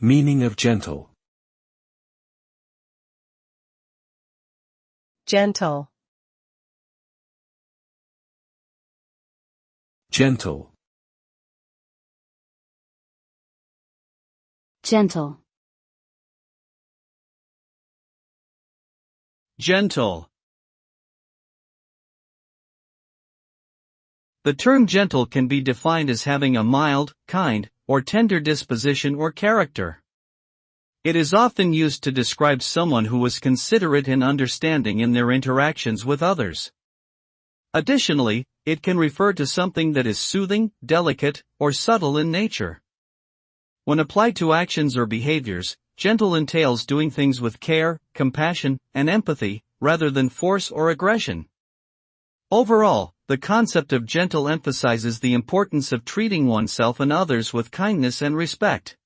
Meaning of gentle. Gentle. Gentle. Gentle. Gentle. The term gentle can be defined as having a mild, kind, or tender disposition or character. It is often used to describe someone who is considerate and understanding in their interactions with others. Additionally, it can refer to something that is soothing, delicate, or subtle in nature. When applied to actions or behaviors, gentle entails doing things with care, compassion, and empathy, rather than force or aggression. Overall, the concept of gentle emphasizes the importance of treating oneself and others with kindness and respect.